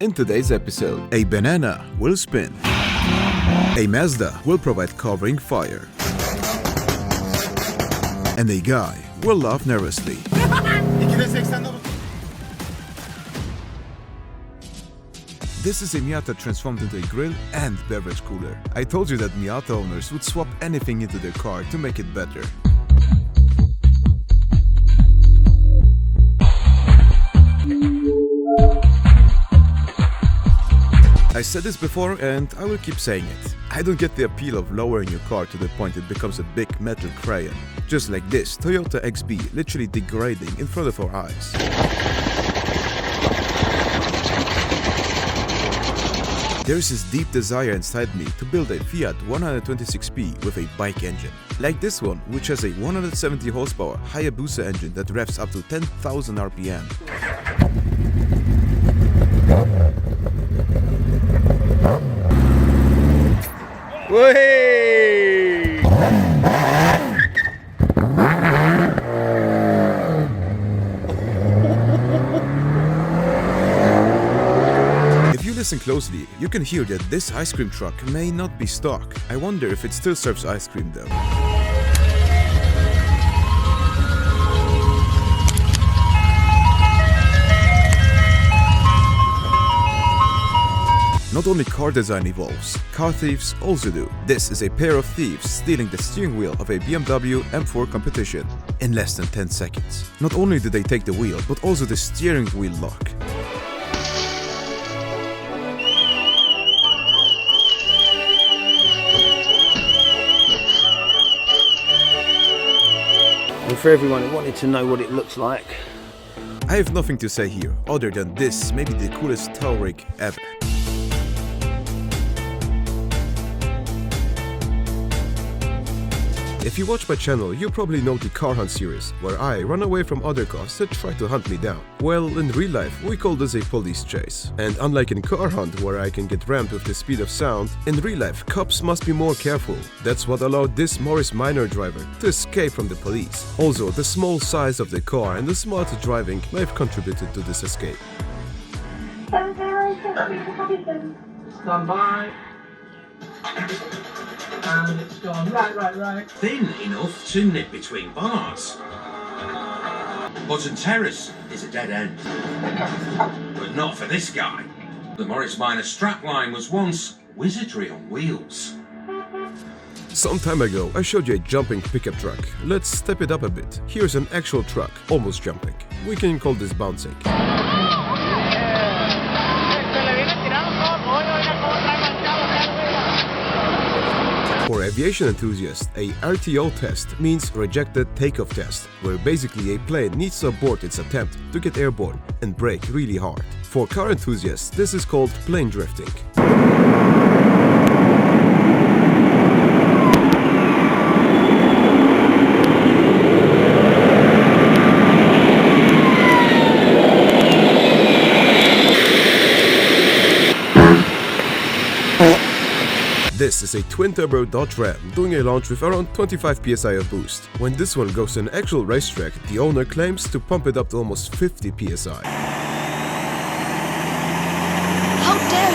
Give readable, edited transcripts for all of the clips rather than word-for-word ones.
In today's episode, a banana will spin, a Mazda will provide covering fire, and a guy will laugh nervously. This is a Miata transformed into a grill and beverage cooler. I told you that Miata owners would swap anything into their car to make it better. I said this before and I will keep saying it. I don't get the appeal of lowering your car to the point it becomes a big metal crayon. Just like this Toyota XB literally degrading in front of our eyes. There's this deep desire inside me to build a Fiat 126p with a bike engine. Like this one, which has a 170 horsepower Hayabusa engine that revs up to 10,000 RPM. Whey! If you listen closely, you can hear that this ice cream truck may not be stock. I wonder if it still serves ice cream though. Not only car design evolves, car thieves also do. This is a pair of thieves stealing the steering wheel of a BMW M4 competition in less than 10 seconds. Not only did they take the wheel, but also the steering wheel lock. And for everyone who wanted to know what it looks like, I have nothing to say here, other than this may be the coolest tow rig ever. If you watch my channel, you probably know the car hunt series, where I run away from other cars that try to hunt me down. Well, in real life, we call this a police chase. And unlike in car hunt, where I can get rammed with the speed of sound, in real life, cops must be more careful. That's what allowed this Morris Minor driver to escape from the police. Also, the small size of the car and the smart driving may have contributed to this escape. Stand by. And it's gone right. Thin enough to nip between bars. Button Terrace is a dead end. But not for this guy. The Morris Minor strapline was once wizardry on wheels. Some time ago, I showed you a jumping pickup truck. Let's step it up a bit. Here's an actual truck, almost jumping. We can call this bouncing. For aviation enthusiasts, a RTO test means rejected takeoff test, where basically a plane needs to abort its attempt to get airborne and brake really hard. For car enthusiasts, this is called plane drifting. This is a twin-turbo Dodge Ram doing a launch with around 25 psi of boost. When this one goes to an actual racetrack, the owner claims to pump it up to almost 50 psi. How dare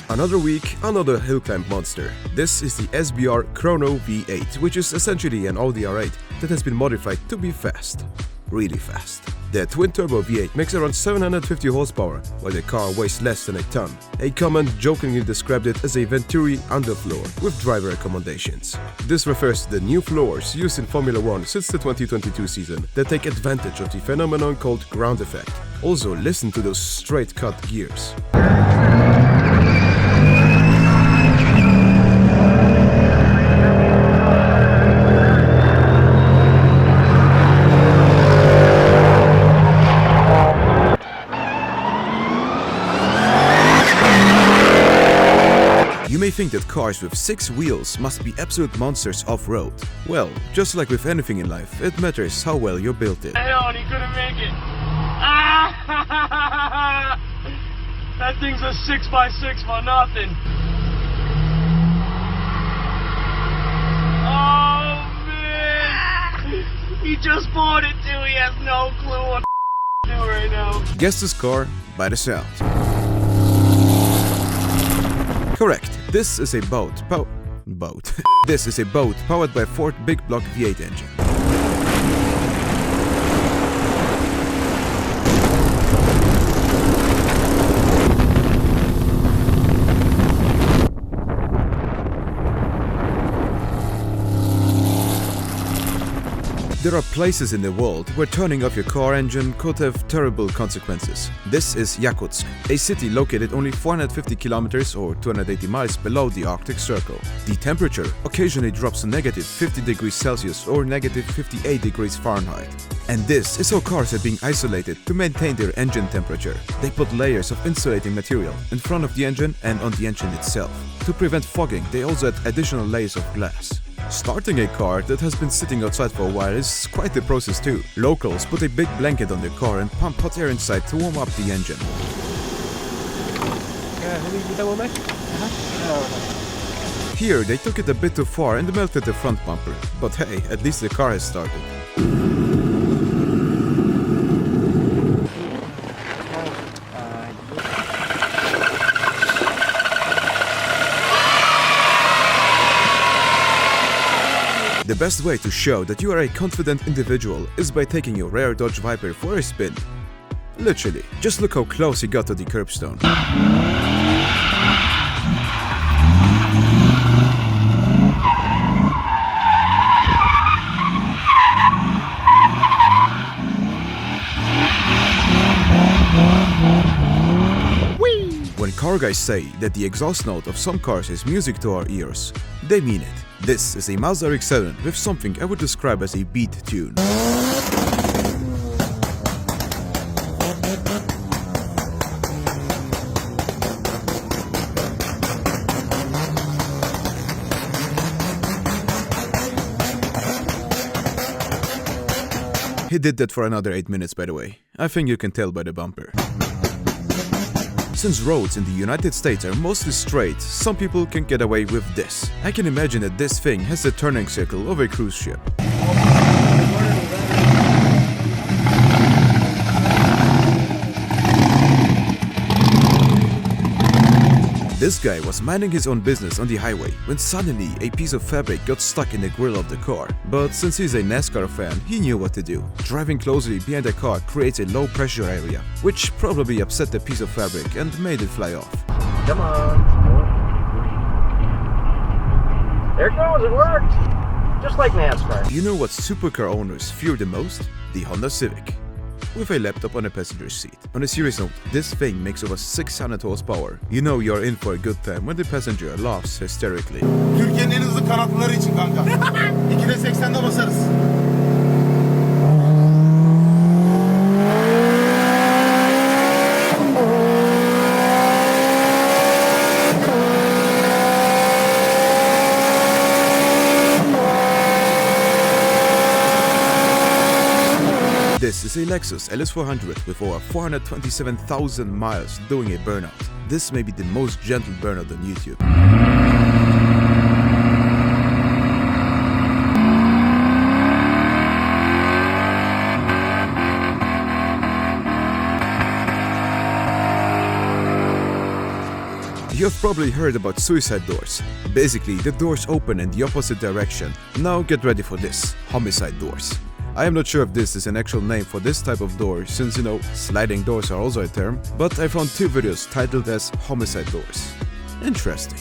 you! Another week, another hill climb monster. This is the SBR CHRONO V8, which is essentially an Audi R8 that has been modified to be fast. Really fast. The twin-turbo V8 makes around 750 horsepower, while the car weighs less than a ton. A comment jokingly described it as a Venturi underfloor with driver accommodations. This refers to the new floors used in Formula 1 since the 2022 season that take advantage of the phenomenon called ground effect. Also, listen to those straight-cut gears. You may think that cars with 6 wheels must be absolute monsters off-road. Well, just like with anything in life, it matters how well you built it. Hell, he couldn't make it. That thing's a 6x6 for nothing. Oh, man. He just bought it too. He has no clue what to do right now. Guess this car by the sound. Correct. This is a boat. This is a boat powered by a Ford big block V8 engine. There are places in the world where turning off your car engine could have terrible consequences. This is Yakutsk, a city located only 450 kilometers or 280 miles below the Arctic Circle. The temperature occasionally drops to negative 50 degrees Celsius or negative 58 degrees Fahrenheit. And this is how cars are being isolated to maintain their engine temperature. They put layers of insulating material in front of the engine and on the engine itself. To prevent fogging, they also add additional layers of glass. Starting a car that has been sitting outside for a while is quite the process too. Locals put a big blanket on their car and pump hot air inside to warm up the engine. Here they took it a bit too far and melted the front bumper. But hey, at least the car has started. The best way to show that you are a confident individual is by taking your rare Dodge Viper for a spin. Literally, just look how close he got to the curbstone. When car guys say that the exhaust note of some cars is music to our ears, they mean it. This is a Mazda RX-7 with something I would describe as a beat tune. He did that for another 8 minutes, by the way. I think you can tell by the bumper. Since roads in the United States are mostly straight, some people can get away with this. I can imagine that this thing has the turning circle of a cruise ship. This guy was minding his own business on the highway when suddenly a piece of fabric got stuck in the grill of the car. But since he's a NASCAR fan, he knew what to do. Driving closely behind the car creates a low pressure area, which probably upset the piece of fabric and made it fly off. Come on. There it goes, it worked! Just like NASCAR. You know what supercar owners fear the most? The Honda Civic. With a laptop on a passenger seat. On a serious note, this thing makes over 600 horsepower. You know you're in for a good time when the passenger laughs hysterically. Türkiye'nin en hızlı kanatlıları için kanka. 2'de 80'de basarız. This is a Lexus LS400 with over 427,000 miles doing a burnout. This may be the most gentle burnout on YouTube. You have probably heard about suicide doors. Basically, the doors open in the opposite direction. Now get ready for this: homicide doors. I am not sure if this is an actual name for this type of door, since, you know, sliding doors are also a term, but I found 2 videos titled as homicide doors. Interesting.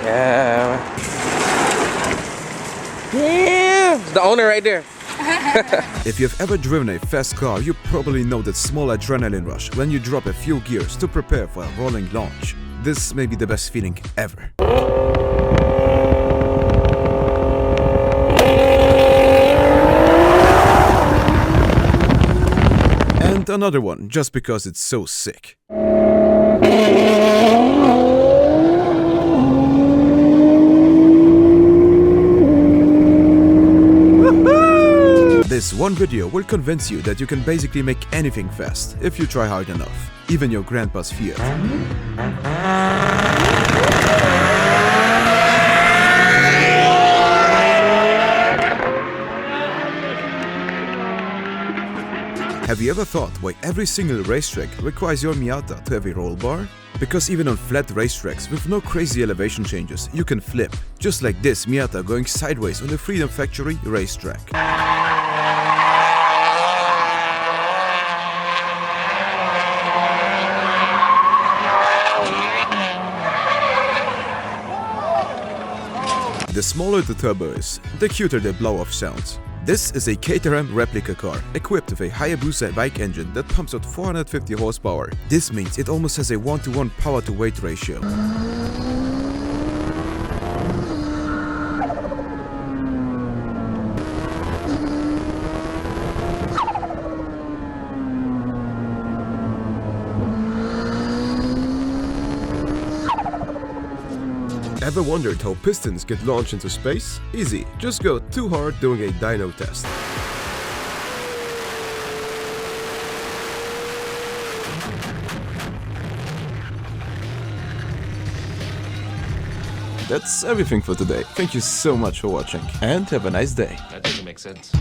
Yeah. The owner right there. If you've ever driven a fast car, you probably know that small adrenaline rush when you drop a few gears to prepare for a rolling launch. This may be the best feeling ever. And another one, just because it's so sick. This one video will convince you that you can basically make anything fast if you try hard enough, even your grandpa's Fiat. Have you ever thought why every single racetrack requires your Miata to have a roll bar? Because even on flat racetracks with no crazy elevation changes, you can flip. Just like this Miata going sideways on the Freedom Factory racetrack. The smaller the turbo is, the cuter the blow-off sounds. This is a Caterham replica car, equipped with a Hayabusa bike engine that pumps out 450 horsepower. This means it almost has a 1-to-1 power-to-weight ratio. Ever wondered how pistons get launched into space? Easy, just go too hard doing a dyno test. That's everything for today. Thank you so much for watching and have a nice day. That doesn't make sense.